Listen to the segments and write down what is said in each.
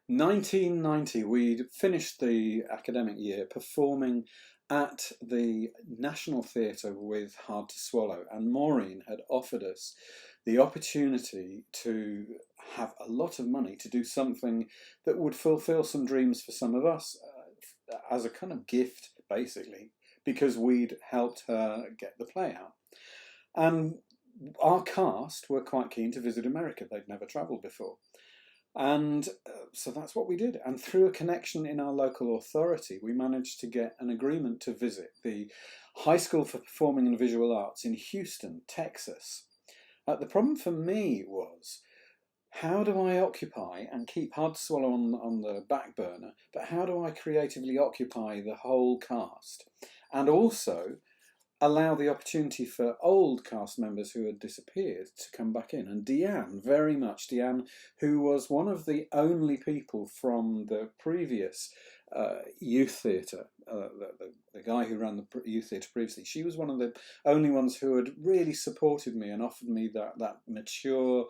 1990, we'd finished the academic year performing at the National Theatre with Hard to Swallow, and Maureen had offered us the opportunity to have a lot of money to do something that would fulfill some dreams for some of us as a kind of gift, basically, because we'd helped her get the play out. And our cast were quite keen to visit America. They'd never travelled before. And so that's what we did. And through a connection in our local authority, we managed to get an agreement to visit the High School for Performing and Visual Arts in Houston, Texas. The problem for me was, how do I occupy and keep Hard to Swallow on the back burner, but how do I creatively occupy the whole cast? And also allow the opportunity for old cast members who had disappeared to come back in. And Deanne, who was one of the only people from the previous youth theatre, the guy who ran the youth theatre previously, she was one of the only ones who had really supported me and offered me that mature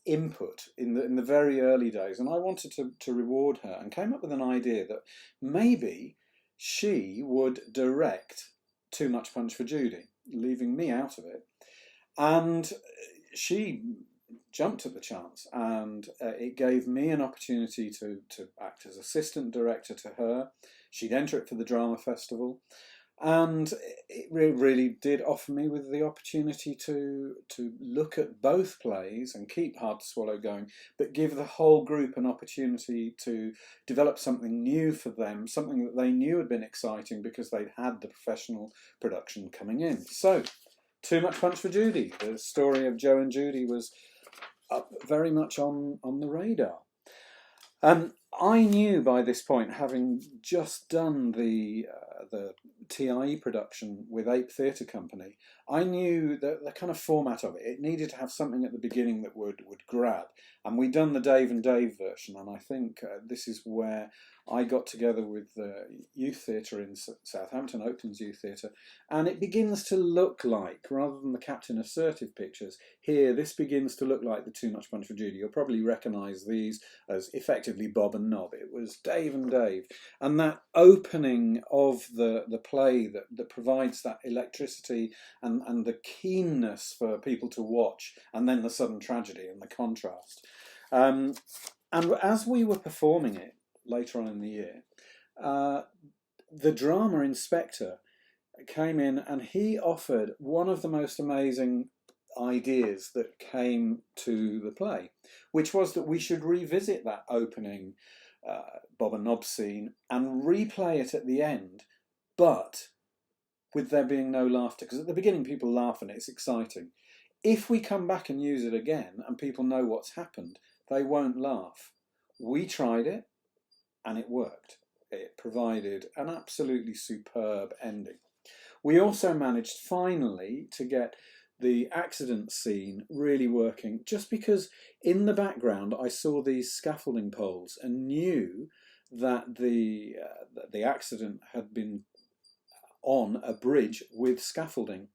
input in the very early days. And I wanted to reward her, and came up with an idea that maybe she would direct Too Much Punch for Judy, leaving me out of it. And she jumped at the chance, and it gave me an opportunity to act as assistant director to her. She'd enter it for the drama festival, and it really did offer me with the opportunity to look at both plays and keep Hard to Swallow going, but give the whole group an opportunity to develop something new for them, something that they knew had been exciting because they'd had the professional production coming in. So, Too Much Punch for Judy. The story of Joe and Judy was up very much on the radar. I knew by this point, having just done the TIE production with Ape Theatre Company, I knew that the kind of format of it, it needed to have something at the beginning that would grab. And we'd done the Dave and Dave version, and I think this is where I got together with the Youth Theatre in Southampton, Oaklands Youth Theatre, and it begins to look like, rather than the Captain Assertive pictures, here this begins to look like the Too Much Punch for Judy. You'll probably recognise these as effectively Bob and Nob. It was Dave and Dave. And that opening of the play that provides that electricity and the keenness for people to watch, and then the sudden tragedy and the contrast. And as we were performing it later on in the year, the drama inspector came in, and he offered one of the most amazing ideas that came to the play, which was that we should revisit that opening Bob and Nob scene and replay it at the end, but with there being no laughter, because at the beginning people laugh and it's exciting. If we come back and use it again and people know what's happened, they won't laugh. We tried it and it worked. It provided an absolutely superb ending. We also managed finally to get the accident scene really working, just because in the background I saw these scaffolding poles and knew that the accident had been on a bridge with scaffolding,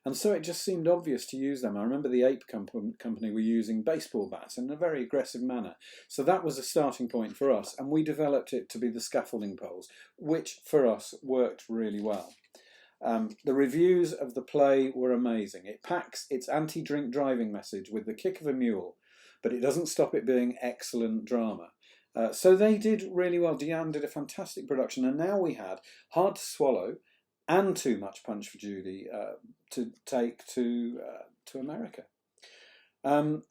and so it just seemed obvious to use them. I remember the Ape Company were using baseball bats in a very aggressive manner, so that was a starting point for us, and we developed it to be the scaffolding poles, which for us worked really well. The reviews of the play were amazing. It packs its anti-drink driving message with the kick of a mule, but it doesn't stop it being excellent drama. So they did really well. Deanne did a fantastic production, and now we had Hard to Swallow and Too Much Punch for Judy to take to America. And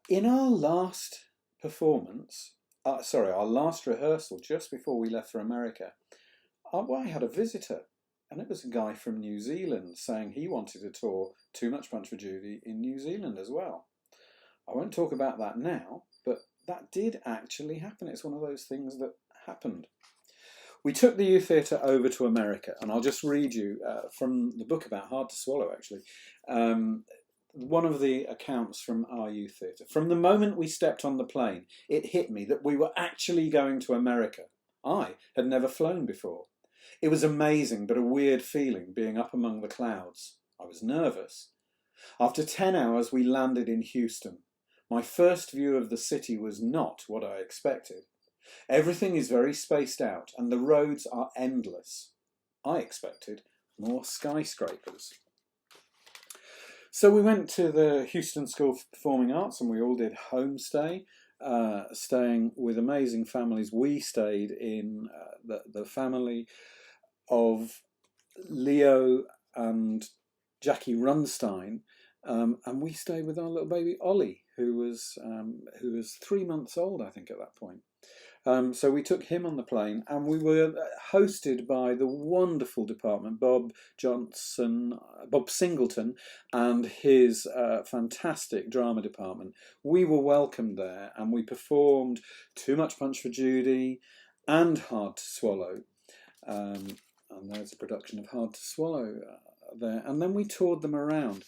in our last performance, our last rehearsal, just before we left for America, I had a visitor. And it was a guy from New Zealand saying he wanted to tour Too Much Punch for Judy in New Zealand as well. I won't talk about that now, but that did actually happen. It's one of those things that happened. We took the youth theatre over to America, and I'll just read you from the book about Hard to Swallow, actually. One of the accounts from our youth theatre. From the moment we stepped on the plane, it hit me that we were actually going to America. I had never flown before. It was amazing, but a weird feeling being up among the clouds. I was nervous. After 10 hours, we landed in Houston. My first view of the city was not what I expected. Everything is very spaced out and the roads are endless. I expected more skyscrapers. So we went to the Houston School for Performing Arts and we all did homestay, staying with amazing families. We stayed in the family of Leo and Jackie Runstein, and we stayed with our little baby Ollie, who was 3 months old, I think, at that point. So we took him on the plane, and we were hosted by the wonderful department, Bob Singleton, and his fantastic drama department. We were welcomed there, and we performed Too Much Punch for Judy and Hard to Swallow. And there's a production of Hard to Swallow there. And then we toured them around.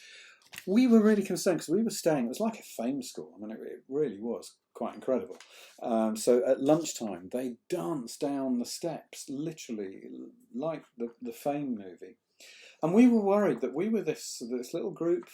We were really concerned because we were staying, it was like a fame school. I mean, it really was quite incredible. So at lunchtime, they danced down the steps, literally like the Fame movie. And we were worried that we were this little group.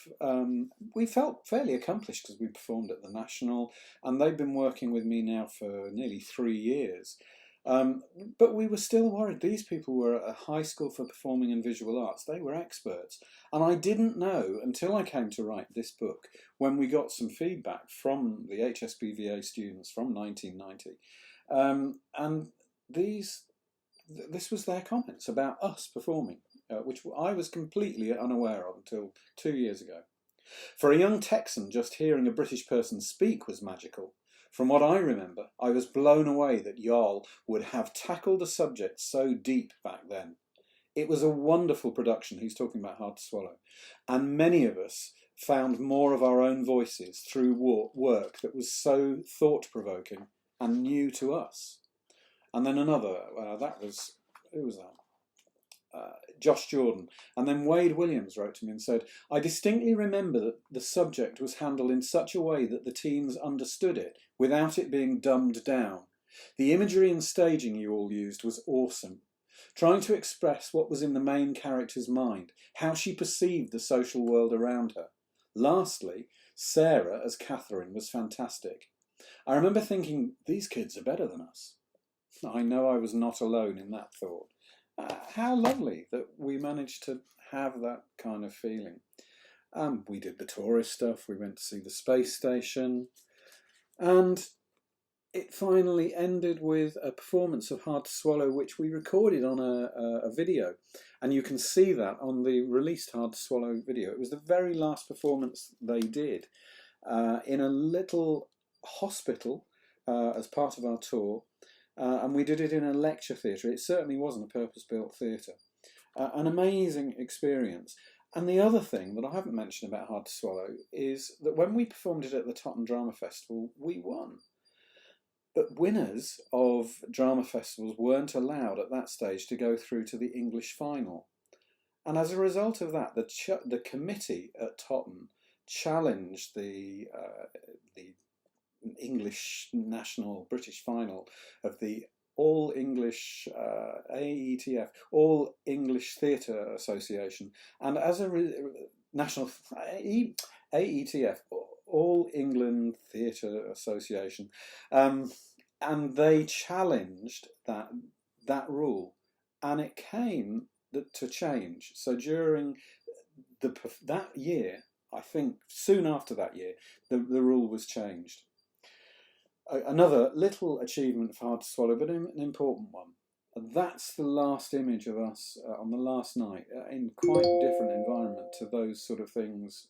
We felt fairly accomplished because we performed at the National, and they've been working with me now for nearly 3 years. But we were still worried. These people were at a high school for performing and visual arts. They were experts. And I didn't know until I came to write this book, when we got some feedback from the HSBVA students from 1990. And this was their comments about us performing, which I was completely unaware of until 2 years ago. For a young Texan, just hearing a British person speak was magical. From what I remember, I was blown away that Jarl would have tackled a subject so deep back then. It was a wonderful production, he's talking about Hard to Swallow, and many of us found more of our own voices through work that was so thought-provoking and new to us. And then another, who was that? Josh Jordan. And then Wade Williams wrote to me and said, I distinctly remember that the subject was handled in such a way that the teens understood it without it being dumbed down. The imagery and staging you all used was awesome. Trying to express what was in the main character's mind, how she perceived the social world around her. Lastly, Sarah as Catherine was fantastic. I remember thinking, these kids are better than us. I know I was not alone in that thought. How lovely that we managed to have that kind of feeling. We did the tourist stuff, we went to see the space station, and it finally ended with a performance of Hard to Swallow, which we recorded on a video, and you can see that on the released Hard to Swallow video. It was the very last performance they did in a little hospital as part of our tour. And we did it in a lecture theatre. It certainly wasn't a purpose-built theatre. An amazing experience. And the other thing that I haven't mentioned about Hard to Swallow is that when we performed it at the Totton Drama Festival, we won. But winners of drama festivals weren't allowed at that stage to go through to the English final. And as a result of that, the committee at Totton challenged the English national British final of the All English AETF, All English Theatre Association, and as a national AETF, All England Theatre Association, and they challenged that rule, and it came to change. So during that year, I think soon after that year, the rule was changed. Another little achievement for Hard to Swallow, but an important one. That's the last image of us on the last night in quite a different environment to those sort of things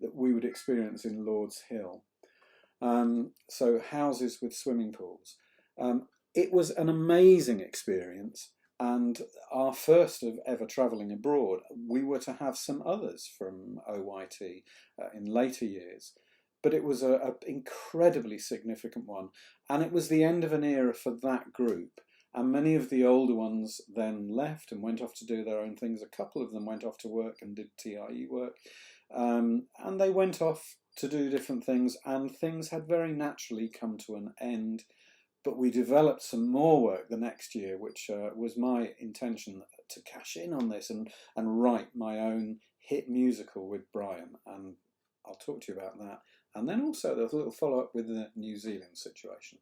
that we would experience in Lord's Hill. So houses with swimming pools. It was an amazing experience, and our first of ever travelling abroad. We were to have some others from OYT in later years. But it was an incredibly significant one. And it was the end of an era for that group. And many of the older ones then left and went off to do their own things. A couple of them went off to work and did TIE work. And they went off to do different things. And things had very naturally come to an end. But we developed some more work the next year, which was my intention to cash in on this and write my own hit musical with Brian. And I'll talk to you about that And then also there's a little follow-up with the New Zealand situation.